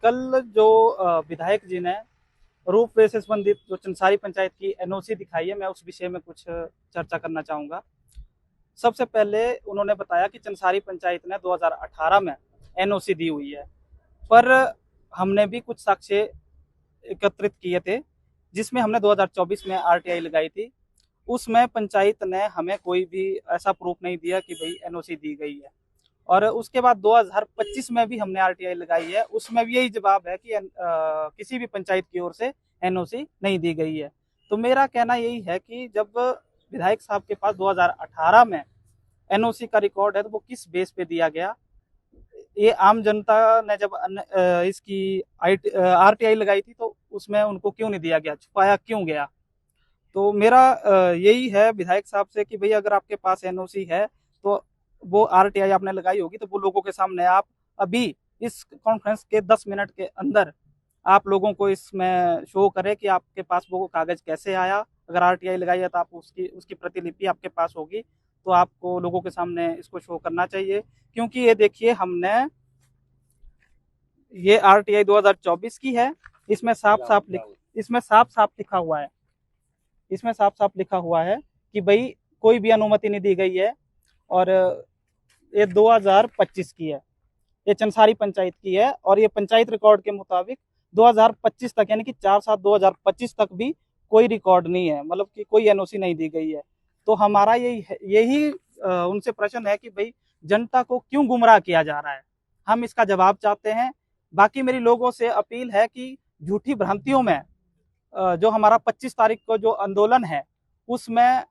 कल जो विधायक जी ने रोपवे से संबंधित जो चंसारी पंचायत की एनओसी दिखाई है, मैं उस विषय में कुछ चर्चा करना चाहूँगा। सबसे पहले उन्होंने बताया कि चंसारी पंचायत ने 2018 में एनओसी दी हुई है, पर हमने भी कुछ साक्ष्य एकत्रित किए थे, जिसमें हमने 2024 में आरटीआई लगाई थी। उसमें पंचायत ने हमें कोई भी ऐसा प्रूफ नहीं दिया कि भाई एनओसी दी गई है। और उसके बाद 2025 में भी हमने आरटीआई लगाई है, उसमें भी यही जवाब है कि किसी भी पंचायत की ओर से एनओसी नहीं दी गई है। तो मेरा कहना यही है कि जब विधायक साहब के पास 2018 में एनओसी का रिकॉर्ड है, तो वो किस बेस पे दिया गया? ये आम जनता ने जब इसकी आरटीआई लगाई थी, तो उसमें उनको क्यों नहीं दिया गया, छुपाया क्यों गया? तो मेरा यही है विधायक साहब से कि भाई अगर आपके पास एनओसी है, तो वो आरटीआई आपने लगाई होगी, तो वो लोगों के सामने आप अभी इस कॉन्फ्रेंस के 10 मिनट के अंदर आप लोगों को इसमें शो करें कि आपके पास वो कागज कैसे आया। अगर आरटीआई लगाई है तो आप उसकी प्रतिलिपि आपके पास होगी, तो आपको लोगों के सामने इसको शो करना चाहिए। क्योंकि ये देखिए, हमने ये आरटीआई 2024 की है। इसमें साफ साफ लिखा हुआ है, इसमें साफ साफ लिखा हुआ है कि भाई कोई भी अनुमति नहीं दी गई है। और ये 2025 की है, ये चंसारी पंचायत की है। और ये पंचायत रिकॉर्ड के मुताबिक 2025 तक, यानी कि 4/7/2025 तक भी कोई रिकॉर्ड नहीं है, मतलब कि कोई एनओसी नहीं दी गई है। तो हमारा यही उनसे प्रश्न है कि भाई जनता को क्यों गुमराह किया जा रहा है, हम इसका जवाब चाहते हैं। बाकी मेरी लोगों से अपील है कि झूठी भ्रांतियों में जो हमारा 25 तारीख को जो आंदोलन है, उसमें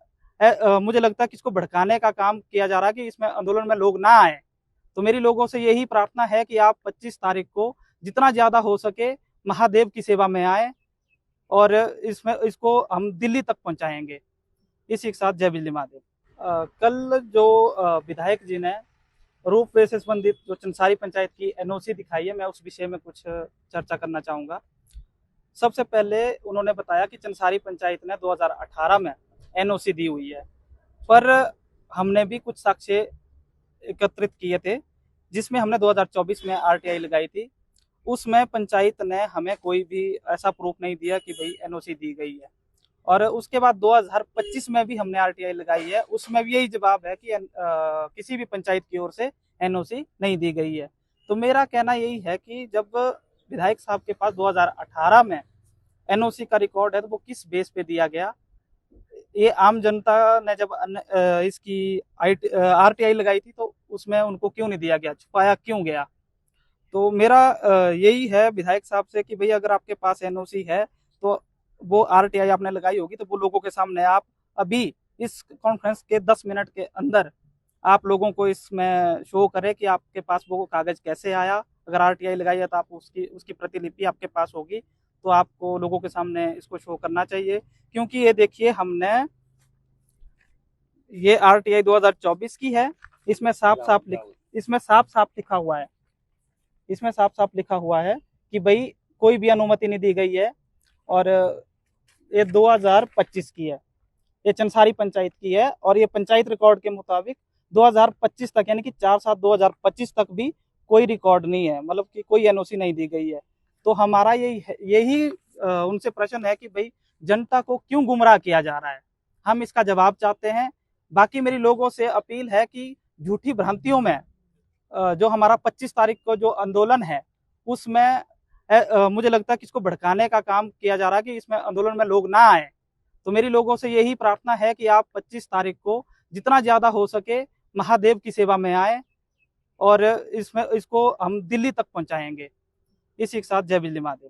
मुझे लगता है कि इसको भड़काने का काम किया जा रहा है कि इसमें आंदोलन में लोग ना आए। तो मेरी लोगों से यही प्रार्थना है कि आप 25 तारीख को जितना ज़्यादा हो सके महादेव की सेवा में आए, और इसको हम दिल्ली तक पहुंचाएंगे। इसी के साथ जय बिजली महादेव। कल जो विधायक जी ने रोपवे से संबंधित जो चंसारी पंचायत की एनओसी दिखाई है, मैं उस विषय में कुछ चर्चा करना चाहूँगा। सबसे पहले उन्होंने बताया कि चंसारी पंचायत ने 2018 में एनओसी दी हुई है, पर हमने भी कुछ साक्ष्य एकत्रित किए थे, जिसमें हमने 2024 में आरटीआई लगाई थी। उसमें पंचायत ने हमें कोई भी ऐसा प्रूफ नहीं दिया कि भाई एनओसी दी गई है। और उसके बाद 2025 में भी हमने आरटीआई लगाई है, उसमें भी यही जवाब है कि किसी भी पंचायत की ओर से एनओसी नहीं दी गई है। तो मेरा कहना यही है कि जब विधायक साहब के पास 2018 में एनओसी का रिकॉर्ड है, तो वो किस बेस पे दिया गया? ये आम जनता ने जब इसकी आरटीआई लगाई थी, तो उसमें उनको क्यों नहीं दिया गया, छुपाया क्यों गया? तो मेरा यही है विधायक साहब से कि भाई अगर आपके पास एनओसी है, तो वो आरटीआई आपने लगाई होगी, तो वो लोगों के सामने आप अभी इस कॉन्फ्रेंस के 10 मिनट के अंदर आप लोगों को इसमें शो करें कि आपके पास वो कागज कैसे आया। अगर आरटीआई लगाई है तो आप उसकी प्रतिलिपि आपके पास होगी, तो आपको लोगों के सामने इसको शो करना चाहिए। क्योंकि ये देखिए, हमने ये आरटीआई 2024 की है। इसमें साफ साफ लिखा हुआ है, इसमें साफ साफ लिखा हुआ है कि भाई कोई भी अनुमति नहीं दी गई है। और ये 2025 की है, ये चंसारी पंचायत की है। और ये पंचायत रिकॉर्ड के मुताबिक 2025 तक, यानी कि 4/7/2025 तक भी कोई रिकॉर्ड नहीं है, मतलब कि कोई एनओसी नहीं दी गई है। तो हमारा यही उनसे प्रश्न है कि भाई जनता को क्यों गुमराह किया जा रहा है, हम इसका जवाब चाहते हैं। बाकी मेरी लोगों से अपील है कि झूठी भ्रांतियों में जो हमारा 25 तारीख को जो आंदोलन है, उसमें मुझे लगता है कि इसको भड़काने का काम किया जा रहा है कि इसमें आंदोलन में लोग ना आए। तो मेरी लोगों से यही प्रार्थना है कि आप 25 तारीख को जितना ज़्यादा हो सके महादेव की सेवा में आए, और इसको हम दिल्ली तक पहुंचाएंगे। इसी के साथ जय बिजली महादेव।